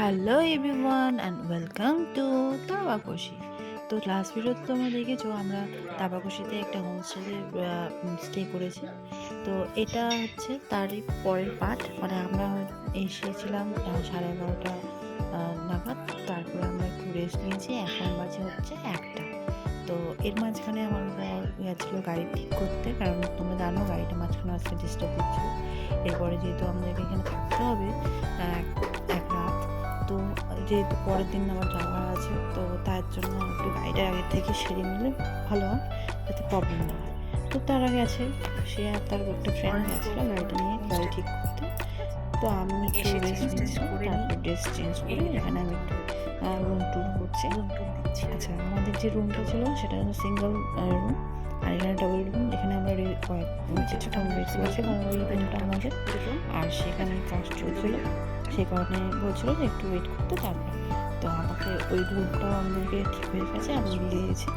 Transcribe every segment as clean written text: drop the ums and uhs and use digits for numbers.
Hello everyone and welcome to তাবাকশি। তো last ভিডিওতে তোমরা দেখেছো আমরা তাবাকশিতে একটা হোমস্টেতে স্টে করেছি। তো এটা হচ্ছে তারই পরের পার্ট, মানে আমরা এসেছিলাম 11:30 নাগাদ। তারপরে আমরা একটু রেস্ট নিয়েছি, এখন বাজে হচ্ছে 1টা। তো এর মাঝখানে আমার বর গেছিলো গাড়ি ঠিক করতে, কারণ তোমরা জানো গাড়িটা মাঝখানে আজকে ডিস্টার্ব দিচ্ছিল। এরপরে যেহেতু আমাদেরকে এখানে থাকতে হবে এক এক রাত, তো যেহেতু পরের দিন আমার যাওয়া আছে, তো তার জন্য একটু গাড়িটা আগের থেকে সেরে নিলে ভালো হয়, যাতে প্রবলেম না হয়। তো তারা গেছে, সে আর তার একটা ফ্রেন্ড গেছিলো গাড়িটা নিয়ে গাড়ি ঠিক করতে। তো আমি একটু রেস্ট নিচ্ছিলাম, তারপর ড্রেস চেঞ্জ করে এখানে আমি একটু রুম ট্যুর করছি। আচ্ছা, আমাদের যে রুমটা ছিল সেটা সিঙ্গেল রুম, আর এখানে ডাবল রুম। এখানে আমরা কিছুক্ষণ রেস্ট করছি, কারণ ওই রুমটা আমাদের, আর সেখানে কাজ চলছিল, সেই কারণে বলছিল যে একটু ওয়েট করতে। তারপরে তো আমাকে ওই রুমটাও আমাদেরকে ঠিক হয়ে গেছে, আমি দিয়েছি।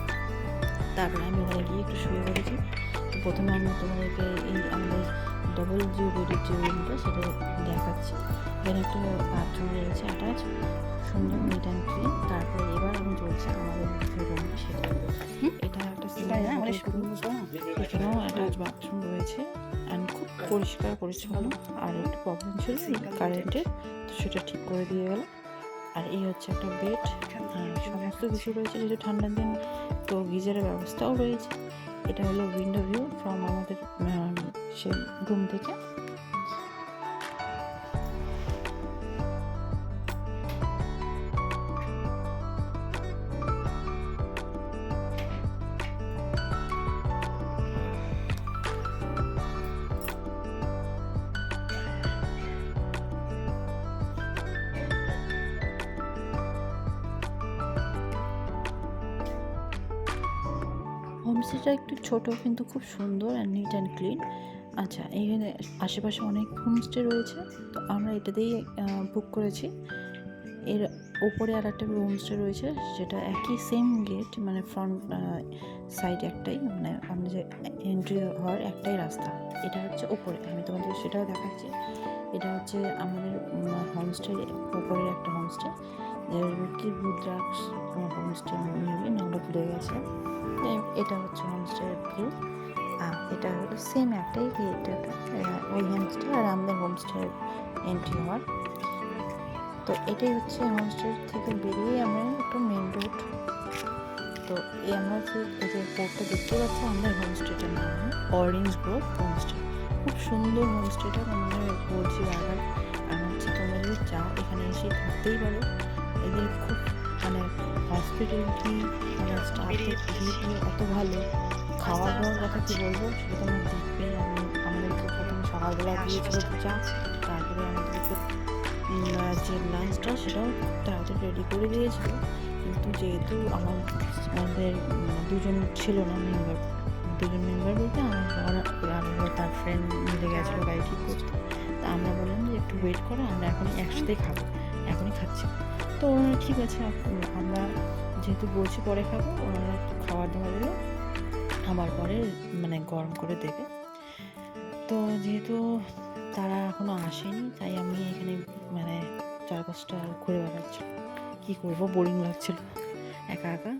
তারপরে আমি ওখানে গিয়ে একটু শুয়ে পড়েছি। তো প্রথমে আমি তোমাদেরকে এই আমাদের ডবল যে বেডের যে রুমটা সেটা দেখাচ্ছি। এখানে একটা বাথরুম রয়েছে অ্যাটাচ, সুন্দর নিট অ্যান্ড ক্লিন। তারপরে এবার আমি চলছি আমাদের যে রুমটা সেটা। এটা একটা সিঙ্গেল রুম, এখানেও অ্যাটাচ বাথরুম রয়েছে অ্যান্ড খুব পরিষ্কার পরিচ্ছন্ন। আর একটু প্রবলেম ছিল কারেন্টের, তো সেটা ঠিক করে দিয়ে গেল। আর এই হচ্ছে একটা বেড, সমস্ত কিছু রয়েছে যেহেতু ঠান্ডার দিন, তো গিজারের ব্যবস্থাও রয়েছে। এটা হলো উইন্ডো ভিউ ফ্রম আমাদের সে রুম থেকে। হোমস্টেটা একটু ছোট কিন্তু খুব সুন্দর অ্যান্ড নিট অ্যান্ড ক্লিন। আচ্ছা, এখানে আশেপাশে অনেক হোমস্টে রয়েছে, তো আমরা এটাতেই বুক করেছি। এর ওপরে আর একটা হোমস্টে রয়েছে, যেটা একই সেম গেট, মানে ফ্রন্ট সাইড একটাই, মানে আমরা যে এন্ট্রি হওয়ার একটাই রাস্তা। এটা হচ্ছে ওপরে, আমি তোমাদের সেটাও দেখাচ্ছি। এটা হচ্ছে আমাদের হোমস্টের ওপরের একটা হোমস্টে, কি রুদ্রাক্ষ হোমস্টে মেবি, নামটা ভুলে গেছে। এটা হচ্ছে হোমস্টের ভিউ। এটা হলো সেম একটাই গেট, ওই হোমস্টে আর আমাদের হোমস্টের এন্ট্রি হওয়ার। তো এটাই হচ্ছে হোমস্টে থেকে বেরিয়ে আমরা একটু মেন রোড। তো আমরা যে এই যে বোর্ডটা দেখতে পাচ্ছি, আমাদের হোমস্টেটার নাম অরেঞ্জ গ্রোভ হোমস্টে। খুব সুন্দর হোমস্টেটা, মানে বলছি বারবার। আর হচ্ছে তোমরা যদি চাও এখানে এসে থাকতেই পারো। এদের খুব মানে হসপিটালিটি, মানে স্টাফদের বিহেভিয়ার এত ভালো। খাওয়া দাওয়ার কথা কী বলবো, সেটা তোমরা দেখবে। আমাদেরকে প্রথমে সকালবেলা দিয়েছিল চা, তারপরে আমাদেরকে যে লাঞ্চটা সেটাও তাড়াতাড়ি রেডি করে দিয়েছিল। কিন্তু যেহেতু আমাদের দুজন ছিল না মেম্বার, দুজন মেম্বার বলতে আমার বর আর তার ফ্রেন্ড মিলে গেছিলো গাড়ি ঠিক করতে। তা আমরা বললাম যে একটু ওয়েট করো, আমরা এখনই একসাথেই খাবো, এখনই খাচ্ছি। তো ওনারা ঠিক আছে, আমরা যেহেতু বলছি পরে খাবো, ওনারা খাবার দাবার দিল, আমার পরে মানে গরম করে দেবে। তো যেহেতু তারা এখনো আসেনি, তাই আমি এখানে মানে চারপাশটা ঘুরে বেড়াচ্ছি। কী করবো, বোরিং লাগছিল একা একা।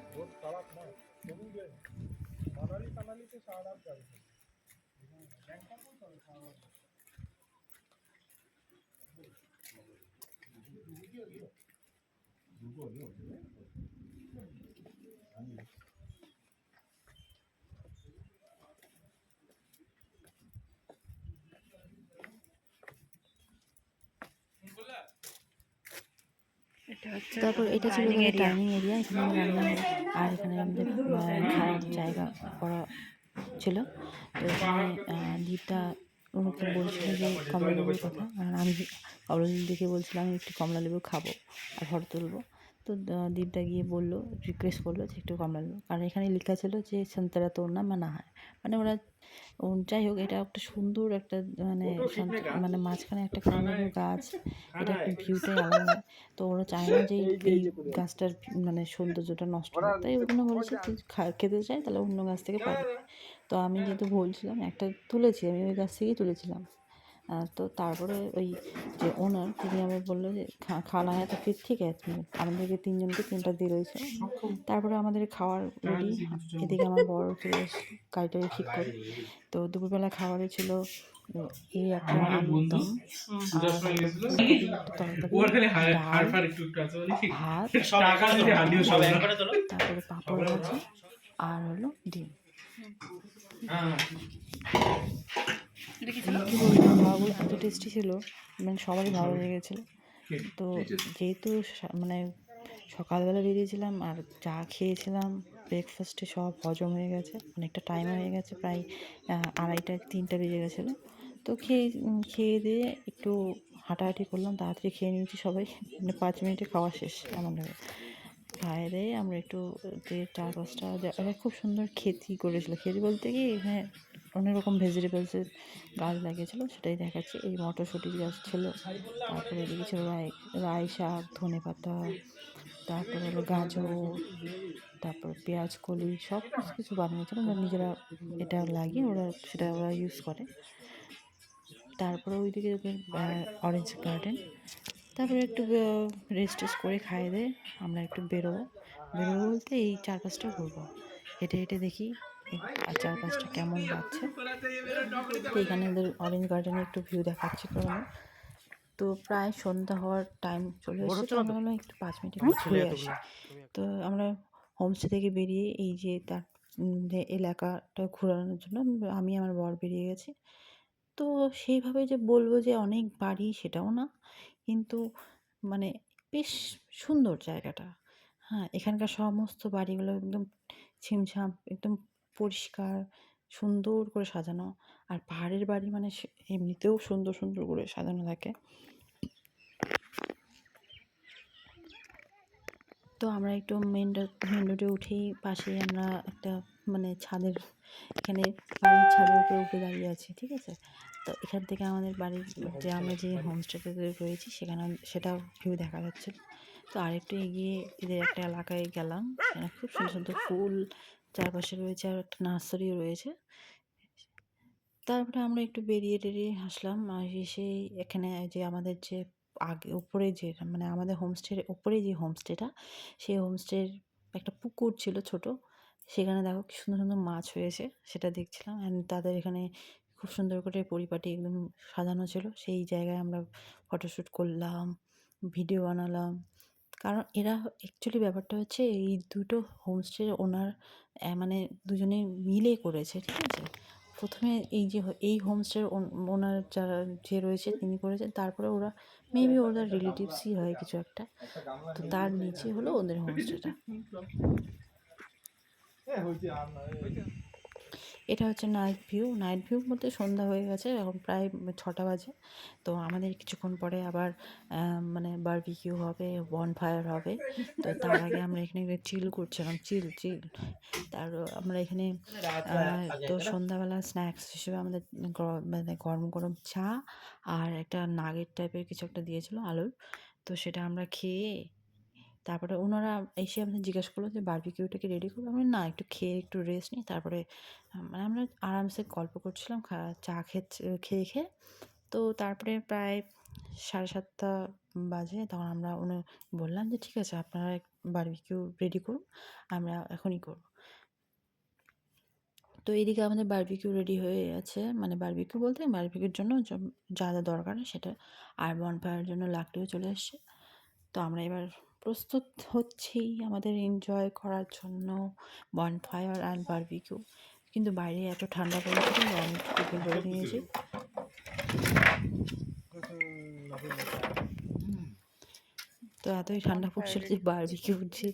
তারপর এটা ছিল ডাইনিং এরিয়া, এখানে রান্না হয় আর এখানে আমাদের খাওয়ার জায়গা করা ছিল। তো এখানে দীপটা ওনাকে বলছিল যে কমলা লেবুর কথা, আর আমি কমলা লেবু দেখে বলছিলাম আমি একটু কমলা লেবু খাবো আর ফটো তুলবো। তো দীপটা গিয়ে বললো, রিকোয়েস্ট করলো যে একটু কমলা লেবু, কারণ এখানে লেখা ছিল যে সন্তরা তোড়না মানা হয়, মানে ওরা যাই হোক, এটা একটা সুন্দর একটা মানে মানে মাঝখানে একটা কমলা লেবুর গাছ, এটা একটা ভিউটাই আলাদা। তো ওরা চায় না যে এই গাছটার মানে সৌন্দর্যটা নষ্ট হোক, তাই ওগুলো বলেছে তুই খেতে চাই তাহলে অন্য গাছ থেকে পাবি। তো আমি যেহেতু বলছিলাম, একটা তুলেছি, আমি ওই গাছ থেকেই তুলেছিলাম। তো তারপরে ওই যে ওনার তিনি আবার বললো যে খানা হ্যাঁ তো ফির ঠিক আছে, আমাদেরকে তিনজনকে তিনটা দিয়ে রয়েছে। তারপরে আমাদের খাওয়ার রেডি, এদিকে আমার বড় চলে এসে গাড়িটাকে ঠিক করে। তো দুপুরবেলা খাবারে ছিল এই একটা আলুর দম আর হলো ফুলকপির একটা তরকারি, ডাল, ভাত, তারপরে পাঁপড় ভাজা আর হলো ডিম। কি বলবো, খাওয়াগুলো এত টেস্টি ছিল, মানে সবারই ভালো লেগেছিলো। তো যেহেতু মানে সকালবেলা বেরিয়েছিলাম আর চা খেয়েছিলাম, ব্রেকফাস্টে সব হজম হয়ে গেছে, অনেকটা টাইম হয়ে গেছে, প্রায় 2:30-3টা বেজে গেছিলো। তো খেয়ে দিয়ে একটু হাঁটাহাঁটি করলাম, তাড়াতাড়ি খেয়ে নিয়েছি সবাই, মানে 5 মিনিটে খাওয়া শেষ এমনভাবে। খাইয়ে দিয়ে আমরা একটু যে 4-5টা ওরা খুব সুন্দর ক্ষেতি করেছিল, ক্ষেতি বলতে কি এখানে অনেক রকম ভেজিটেবলসের গাছ লাগিয়েছিলো, সেটাই দেখাচ্ছি। এই মটরশুঁটির গাছ ছিল, তারপরে এদিকে ছিল রাই শাক, ধনে পাতা, তারপরে হলো গাজর, তারপর পেঁয়াজ কলি, সব কিছু বানিয়েছিল, ওরা নিজেরা এটা লাগিয়ে সেটা ইউজ করে। তারপরে ওইদিকে অরেঞ্জ গার্ডেন। তারপরে একটু রেস্ট করে খাইয়ে দিয়ে আমরা একটু বেরোবো বলতে এই 4-5টা ঘুরবো, হেঁটে হেঁটে দেখি আর 4-5টা কেমন লাগছে। তো এখানে ওদের অরেঞ্জ গার্ডেনে একটু ভিউ দেখাচ্ছি কারণ তো প্রায় সন্ধ্যা হওয়ার টাইম চলে এসেছে, তো আমরা বললাম একটু 5 মিনিট ঘুরে আসি। তো আমরা হোমস্টে থেকে বেরিয়ে এই যে তার যে এলাকাটা ঘোরানোর জন্য আমি আমার বর বেরিয়ে গেছি। তো সেইভাবে যে বলবো যে অনেক বাড়ি সেটাও না, কিন্তু মানে বেশ সুন্দর জায়গাটা। হ্যাঁ, এখানকার সমস্ত বাড়িগুলো একদম ছিমছাম, একদম পরিষ্কার, সুন্দর করে সাজানো। আর পাহাড়ের বাড়ি মানে এমনিতেও সুন্দর সুন্দর করে সাজানো থাকে। তো আমরা একটু মেন রোডে উঠেই পাশেই আমরা একটা মানে এখানে বাড়ির ছাদের উপরে উঠে দাঁড়িয়ে আছি, ঠিক আছে। তো এখান থেকে আমাদের বাড়ির যে আমরা যে হোমস্টেতে রয়েছি সেটা ভিউ দেখা যাচ্ছে। তো আরেকটু এগিয়ে এদের একটা এলাকায় গেলাম, এখানে খুব সুন্দর সুন্দর ফুল চারপাশে রয়েছে, আর একটা নার্সারিও রয়েছে। তারপরে আমরা একটু বেরিয়ে টেরিয়ে আসলাম, এসে এখানে যে আমাদের যে আগে উপরে যে মানে আমাদের হোমস্টের উপরে যে হোমস্টেটা, সেই হোমস্টের একটা পুকুর ছিল ছোট, সেখানে দেখো কি সুন্দর সুন্দর মাছ হয়েছে, সেটা দেখছিলাম। অ্যান্ড তাদের এখানে খুব সুন্দর করে পরিপাটি একদম সাজানো ছিল, সেই জায়গায় আমরা ফটোশ্যুট করলাম, ভিডিও বানালাম। কারণ এরা অ্যাকচুয়ালি ব্যাপারটা হচ্ছে এই দুটো হোমস্টের ওনার মানে দুজনে মিলে করেছে, ঠিক আছে। প্রথমে এই হোমস্টের ওনার যারা যে রয়েছে তিনি করেছেন, তারপরে ওরা মেবি ওদের রিলেটিভসই হয় কিছু একটা, তো তার নিচে হলো ওদের হোমস্টেটা। এটা হচ্ছে নাইট ভিউ মধ্যে সন্ধ্যা হয়ে গেছে, এখন প্রায় 6টা বাজে। তো আমাদের কিছুক্ষণ পরে আবার মানে বারবিকিউ হবে, বনফায়ার হবে। তো তার আগে আমরা এখানে চিল করছিলাম, চিল তার আমরা এখানে তো সন্ধ্যাবেলা স্ন্যাক্স হিসেবে আমাদের মানে গরম গরম চা আর একটা নাগেট টাইপের কিছু একটা দিয়েছিল আলুর। তো সেটা আমরা খেয়ে তারপরে ওনারা এসে আমাদের জিজ্ঞাসা করলো যে বারবিকিউটা কি রেডি করবো, আমি না একটু খেয়ে একটু রেস্ট নিই। তারপরে মানে আমরা আরামসে গল্প করছিলাম চা খেয়ে খেয়ে। তো তারপরে প্রায় 7:30 বাজে, তখন আমরা বললাম যে ঠিক আছে আপনারা বারবিকিউ রেডি করুন, আমরা এখনই করব। তো এইদিকে আমাদের বারবিকিউ রেডি হয়ে আছে, মানে বারবিকিউ বলতে বারবিকিউর জন্য যা যা দরকার সেটা, আর বনফায়ারের জন্য লাকড়িও চলে এসছে। তো আমরা এবার প্রস্তুত হচ্ছি আমাদের এনজয় করার জন্য বনফায়ার অ্যান্ড বারবিকিউ। কিন্তু বাইরে এত ঠান্ডা পড়েছিল যে আমি টিফিন করে নিয়েছি। তো এতই ঠান্ডা পড়ছিল যে বারবিকিউর যে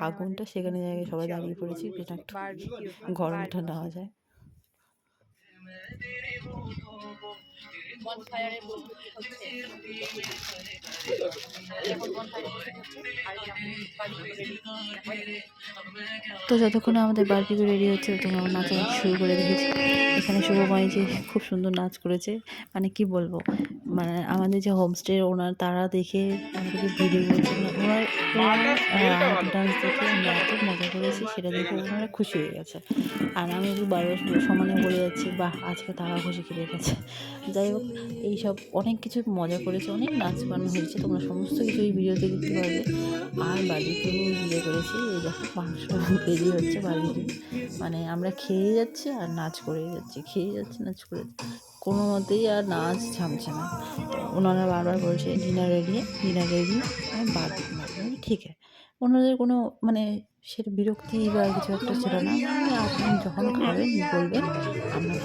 আগুনটা সেখানে জায়গায় সবাই দাঁড়িয়ে পড়েছি, যেটা একটু গরমটা নেওয়া যায়। বনফায়ারের প্রস্তুতি হচ্ছে, তো যতক্ষণে আমাদের বারবিকিউ রেডি হচ্ছে ততক্ষণ আমরা নাচা শুরু করে দিয়েছি। এখানে শুভময় যে খুব সুন্দর নাচ করেছে, মানে কি বলবো, মানে আমাদের যে হোমস্টের ওনার তারা দেখে আমাদেরকে ভিডিও করেছে, ওনার হাতের ডান্স দেখে আমরা এত মজা করেছি, সেটা দেখে ওনারা খুশি হয়ে গেছে। আর আমি একটু বারবার সমানে বলে যাচ্ছি, বাহ আজকে তারা খুশি খেলে গেছে। যাই হোক, এইসব অনেক কিছু মজা করেছে, অনেক নাচ গান হয়েছে, তোমরা সমস্ত কিছু এই ভিডিওতে দেখতে পারবে। আর বার্বিকিউ এনজয় করেছি, এই দেখো মাংস রেডি হচ্ছে বার্বিকিউ, মানে আমরা খেয়ে যাচ্ছি আর নাচ করে যাচ্ছি, খেয়ে যাচ্ছি নাচ করে, কোনো মতেই আর নাচ থামছে না। তো ওনারা বারবার বলছে ডিনার রেডি, ডিনার রেডি। আমি বারবার ঠিক আছে, ওনাদের কোনো মানে সেটা বিরক্তি বা কিছু একটা ছিল না, মানে আপনি যখন খাবেন বলবেন, আমরা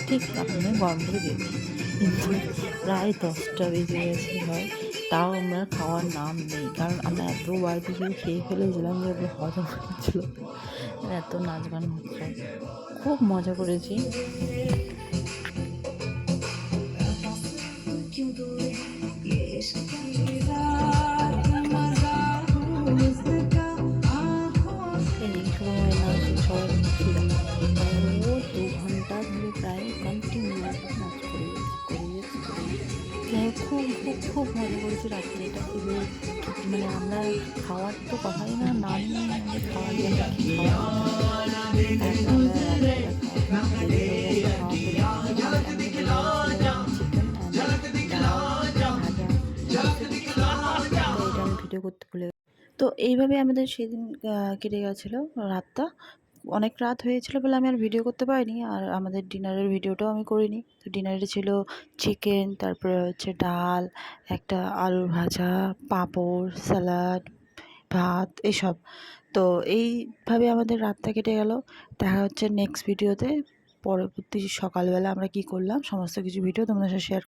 ঠিক আপনাদের গরম করে দিয়ে দিই। কিন্তু প্রায় 10টা বেজে গেছে হয়, তাও আমরা খাওয়ার নাম নেই, কারণ আমরা এত বারবিকিউ খেয়ে ফেলেছিলাম যে ওগুলো হজম হচ্ছিল, এত নাচ গান হচ্ছে, খুব মজা করেছি। এদিকে সবাই নাচ, সবাই ছিল, ও 2 ঘন্টা ধরে প্রায় কন্টিনিউ নাচ করে গেছি। যাই হোক, খুব খুব খুব মজা করেছি রাত্রিটা, খুবই মানে আমরা খাওয়ার তো কথাই না, নাম নেই আমাদের খাওয়ার জন্য, ভিডিও করতে ভুলে। তো এইভাবে আমাদের সেদিন কেটে গেছিলো রাতটা, অনেক রাত হয়েছিল বলে আমি আর ভিডিও করতে পারিনি, আর আমাদের ডিনারের ভিডিওটাও আমি করিনি। তো ডিনারে ছিল চিকেন, তারপরে হচ্ছে ডাল, একটা আলুর ভাজা, পাঁপড়, স্যালাড, ভাত, এসব। তো এইভাবে আমাদের রাতটা কেটে গেল। দেখা হচ্ছে নেক্সট ভিডিওতে, পরবর্তী সকালবেলা আমরা কি করলাম সমস্ত কিছু ভিডিও তোমাদের সাথে শেয়ার